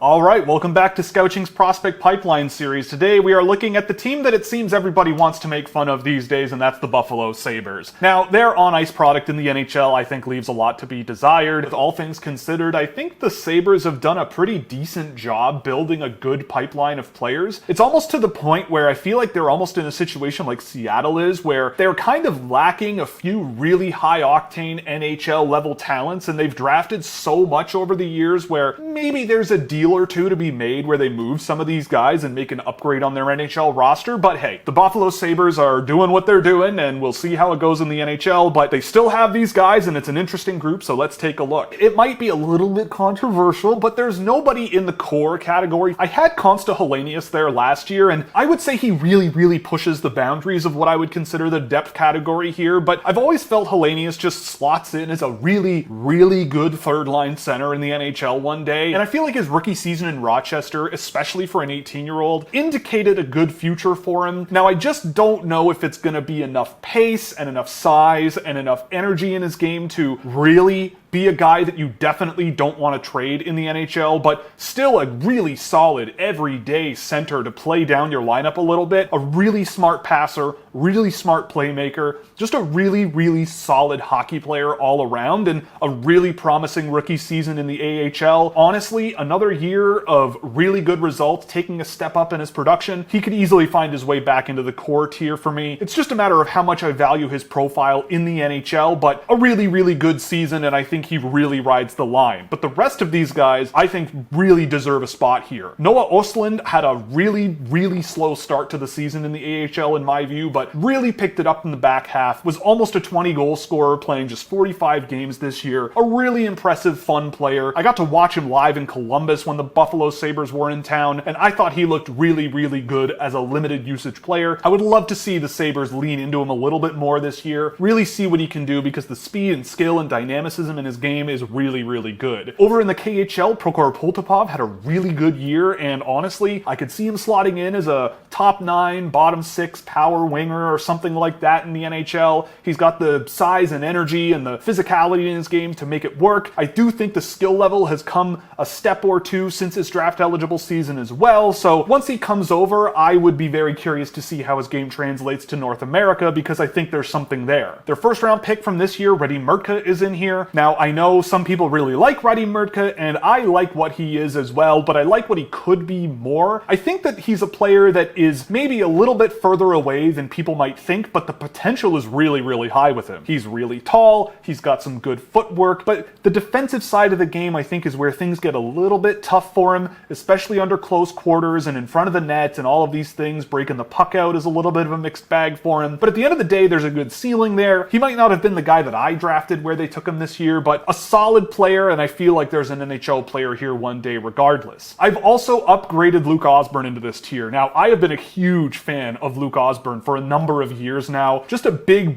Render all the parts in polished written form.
Alright, welcome back to Scouching's Prospect Pipeline series. Today we are looking at the team that it seems everybody wants to make fun of these days, and that's the Buffalo Sabres. Now, their on-ice product in the NHL I think leaves a lot to be desired. With all things considered, I think the Sabres have done a pretty decent job building a good pipeline of players. It's almost to the point where I feel like they're almost in a situation like Seattle is, where they're kind of lacking a few really high-octane NHL-level talents, and they've drafted so much over the years where maybe there's a deal or two to be made where they move some of these guys and make an upgrade on their NHL roster. But hey, the Buffalo Sabres are doing what they're doing, and we'll see how it goes in the NHL, but they still have these guys, and it's an interesting group, so let's take a look. It might be a little bit controversial, but there's nobody in the core category. I had Consta Hellenius there last year, and I would say he really pushes the boundaries of what I would consider the depth category here, but I've always felt Hellenius just slots in as a really good third-line center in the NHL one day, and I feel like his rookie season in Rochester, especially for an 18-year-old, indicated a good future for him. Now, I just don't know if it's going to be enough pace and enough size and enough energy in his game to really be a guy that you definitely don't want to trade in the NHL, but still a really solid everyday center to play down your lineup a little bit. A really smart passer, really smart playmaker, just a really solid hockey player all around, and a really promising rookie season in the AHL. Honestly, another year of really good results, taking a step up in his production. He could easily find his way back into the core tier for me. It's just a matter of how much I value his profile in the NHL, but a really good season, and I think he really rides the line. But the rest of these guys, I think, really deserve a spot here. Noah Ostlund had a really slow start to the season in the AHL in my view, but really picked it up in the back half, was almost a 20-goal scorer playing just 45 games this year. A really impressive, fun player. I got to watch him live in Columbus when the Buffalo Sabres were in town, and I thought he looked really good as a limited usage player. I would love to see the Sabres lean into him a little bit more this year, really see what he can do, because the speed and skill and dynamicism in his game is really good. Over in the KHL, Prokhor Poltapov had a really good year, and honestly, I could see him slotting in as a top 9, bottom 6 power winger or something like that in the NHL. He's got the size and energy and the physicality in his game to make it work. I do think the skill level has come a step or two since his draft eligible season as well, so once he comes over, I would be very curious to see how his game translates to North America, because I think there's something there. Their first round pick from this year, Radim Murtka, is in here. Now, I know some people really like Radim Murtka, and I like what he is as well, but I like what he could be more. I think that he's a player that is maybe a little bit further away than people might think, but the potential is really high with him. He's really tall, he's got some good footwork, but the defensive side of the game I think is where things get a little bit tough for him, especially under close quarters and in front of the net and all of these things. Breaking the puck out is a little bit of a mixed bag for him, but at the end of the day, there's a good ceiling there. He might not have been the guy that I drafted where they took him this year, but a solid player, and I feel like there's an NHL player here one day regardless. I've also upgraded Luke Osborne into this tier. Now, I have been a huge fan of Luke Osborne for a number of years now. Just a big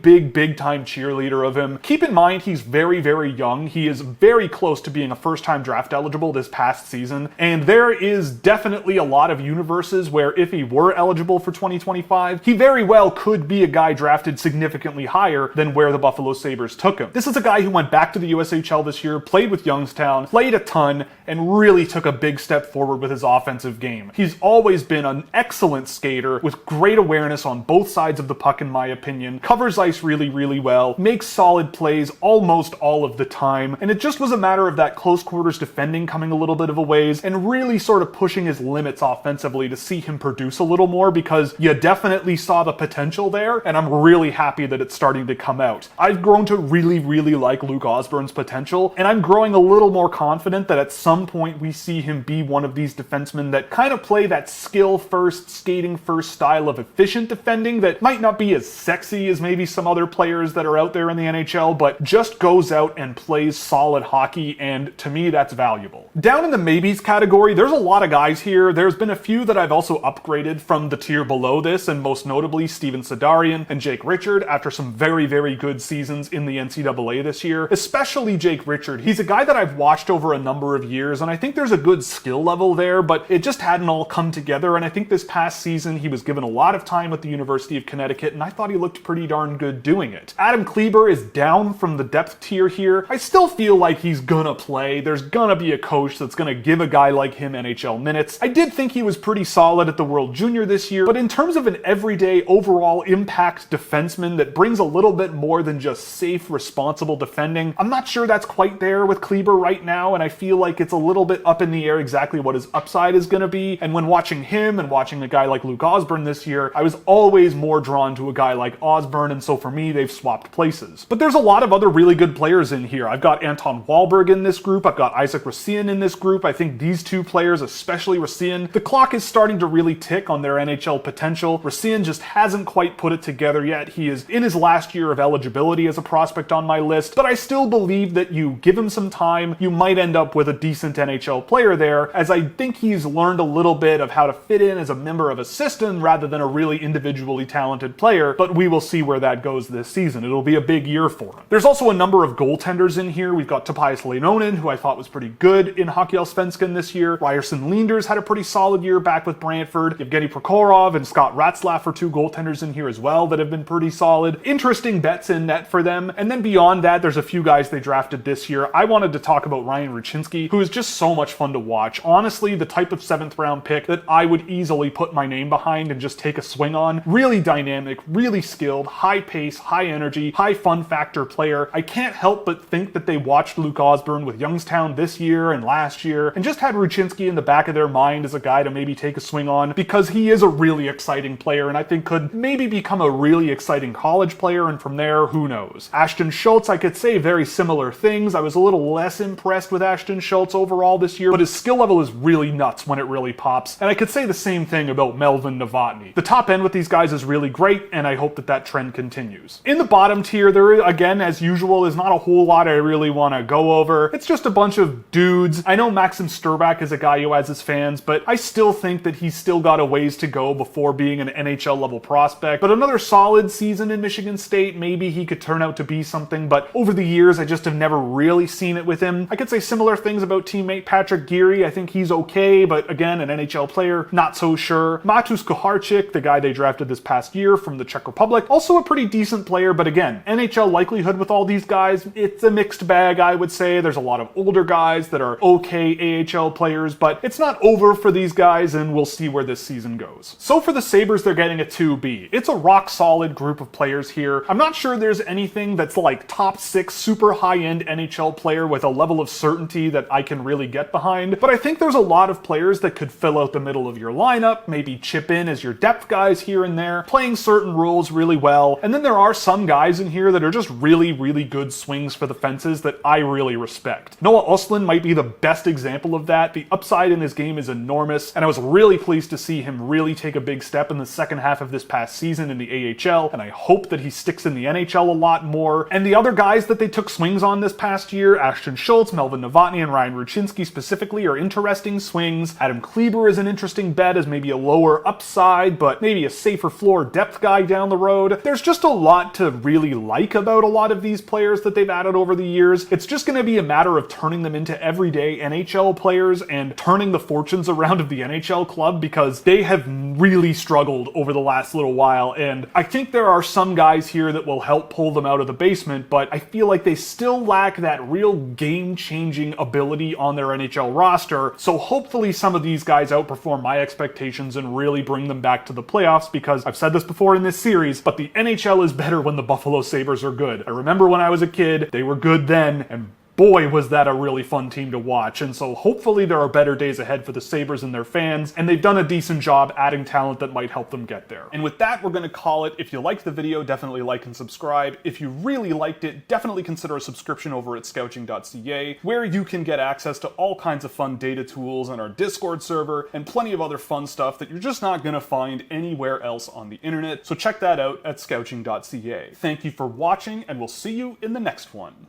time cheerleader of him. Keep in mind, he's very young. He is very close to being a first-time draft eligible this past season, and there is definitely a lot of universes where if he were eligible for 2025, he very well could be a guy drafted significantly higher than where the Buffalo Sabres took him. This is a guy who went back to the USHL this year, played with Youngstown, played a ton, and really took a big step forward with his offensive game. He's always been an excellent skater with great awareness on both sides of the puck in my opinion, covers ice really well, makes solid plays almost all of the time, and it just was a matter of that close quarters defending coming a little bit of a ways and really sort of pushing his limits offensively to see him produce a little more, because you definitely saw the potential there, and I'm really happy that it's starting to come out. I've grown to really like Luke Osborne's potential, and I'm growing a little more confident that at some point we see him be one of these defensemen that kind of play that skill first, skating first style of efficient defending that might not be as sexy as maybe some other players that are out there in the NHL, but just goes out and plays solid hockey, and to me that's valuable. Down in the maybes category, there's a lot of guys here. There's been a few that I've also upgraded from the tier below this, and most notably Steven Sidarian and Jake Richard after some very good seasons in the NCAA this year, especially especially Jake Richard. He's a guy that I've watched over a number of years, and I think there's a good skill level there, but it just hadn't all come together, and I think this past season he was given a lot of time with the University of Connecticut, and I thought he looked pretty darn good doing it. Adam Kleber is down from the depth tier here. I still feel like he's gonna play. There's gonna be a coach that's gonna give a guy like him NHL minutes. I did think he was pretty solid at the World Junior this year, but in terms of an everyday overall impact defenseman that brings a little bit more than just safe, responsible defending, I'm not sure that's quite there with Kleber right now, and I feel like it's a little bit up in the air exactly what his upside is gonna be. And when watching him and watching a guy like Luke Osborne this year, I was always more drawn to a guy like Osborne, and so for me, they've swapped places. But there's a lot of other really good players in here. I've got Anton Wahlberg in this group, I've got Isaac Racine in this group. I think these two players, especially Racine, the clock is starting to really tick on their NHL potential. Racine just hasn't quite put it together yet. He is in his last year of eligibility as a prospect on my list, but I still believe that you give him some time, you might end up with a decent NHL player there, as I think he's learned a little bit of how to fit in as a member of a system rather than a really individually talented player, but we will see where that goes this season. It'll be a big year for him. There's also a number of goaltenders in here. We've got Topias Leinonen, who I thought was pretty good in Hockeyallsvenskan this year. Ryerson Leanders had a pretty solid year back with Brantford. Evgeny Prokhorov and Scott Ratzlaff are two goaltenders in here as well that have been pretty solid. Interesting bets in net for them. And then beyond that, there's a few guys they drafted this year. I wanted to talk about Ryan Ruchinski, who is just so much fun to watch. Honestly, the type of 7th round pick that I would easily put my name behind and just take a swing on. Really dynamic, really skilled, high pace, high energy, high fun factor player. I can't help but think that they watched Luke Osborne with Youngstown this year and last year and just had Ruchinski in the back of their mind as a guy to maybe take a swing on, because he is a really exciting player and I think could maybe become a really exciting college player, and from there, who knows. Ashton Schultz, I could say very similar things. I was a little less impressed with Ashton Schultz overall this year, but his skill level is really nuts when it really pops, and I could say the same thing about Melvin Novotny. The top end with these guys is really great, and I hope that that trend continues. In the bottom tier, there, again, as usual, is not a whole lot I really want to go over. It's just a bunch of dudes. I know Maxim Sturbak is a guy who has his fans, but I still think that he's still got a ways to go before being an NHL level prospect. But another solid season in Michigan State, maybe he could turn out to be something, but over the years, I just have never really seen it with him. I could say similar things about teammate Patrick Geary. I think he's okay, but again, an NHL player, not so sure. Matus Kuharczyk, the guy they drafted this past year from the Czech Republic, also a pretty decent player, but again, NHL likelihood with all these guys, it's a mixed bag, I would say. There's a lot of older guys that are okay AHL players, but it's not over for these guys, and we'll see where this season goes. So for the Sabres, they're getting a 2B. It's a rock solid group of players here. I'm not sure there's anything that's like top 6 super high-end NHL player with a level of certainty that I can really get behind, but I think there's a lot of players that could fill out the middle of your lineup, maybe chip in as your depth guys here and there, playing certain roles really well, and then there are some guys in here that are just really, really good swings for the fences that I really respect. Noah Östlund might be the best example of that. The upside in his game is enormous, and I was really pleased to see him really take a big step in the second half of this past season in the AHL, and I hope that he sticks in the NHL a lot more. And the other guys that they took swings on this past year, Ashton Schultz, Melvin Novotny, and Ryan Ruchinski specifically, are interesting swings. Adam Kleber is an interesting bet as maybe a lower upside, but maybe a safer floor depth guy down the road. There's just a lot to really like about a lot of these players that they've added over the years. It's just going to be a matter of turning them into everyday NHL players and turning the fortunes around of the NHL club, because they have really struggled over the last little while, and I think there are some guys here that will help pull them out of the basement, but I feel like they still lack that real game-changing ability on their NHL roster, so hopefully some of these guys outperform my expectations and really bring them back to the playoffs, because I've said this before in this series, but the NHL is better when the Buffalo Sabres are good. I remember when I was a kid, they were good then, and boy, was that a really fun team to watch. And so hopefully there are better days ahead for the Sabres and their fans, and they've done a decent job adding talent that might help them get there. And with that, we're going to call it. If you liked the video, definitely like and subscribe. If you really liked it, definitely consider a subscription over at Scouching.ca, where you can get access to all kinds of fun data tools and our Discord server, and plenty of other fun stuff that you're just not going to find anywhere else on the internet. So check that out at Scouching.ca. Thank you for watching, and we'll see you in the next one.